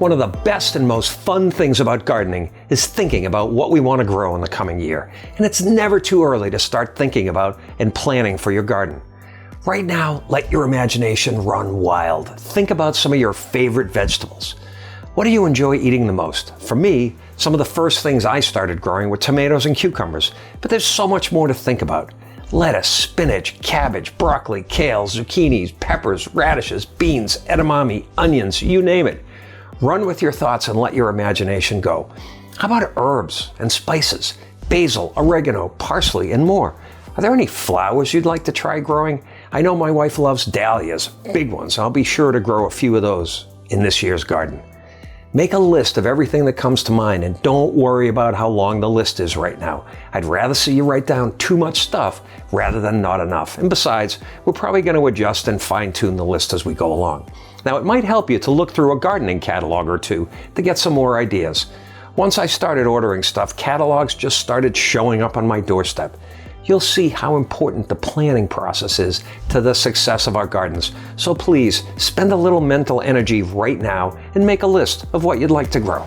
One of the best and most fun things about gardening is thinking about what we want to grow in the coming year. And it's never too early to start thinking about and planning for your garden. Right now, let your imagination run wild. Think about some of your favorite vegetables. What do you enjoy eating the most? For me, some of the first things I started growing were tomatoes and cucumbers, but there's so much more to think about. Lettuce, spinach, cabbage, broccoli, kale, zucchinis, peppers, radishes, beans, edamame, onions, you name it. Run with your thoughts and let your imagination go. How about herbs and spices? Basil, oregano, parsley, and more. Are there any flowers you'd like to try growing? I know my wife loves dahlias, big ones. I'll be sure to grow a few of those in this year's garden. Make a list of everything that comes to mind and don't worry about how long the list is right now. I'd rather see you write down too much stuff rather than not enough. And besides, we're probably going to adjust and fine-tune the list as we go along. Now, it might help you to look through a gardening catalog or two to get some more ideas. Once I started ordering stuff, catalogs just started showing up on my doorstep. You'll see how important the planning process is to the success of our gardens. So please, spend a little mental energy right now and make a list of what you'd like to grow.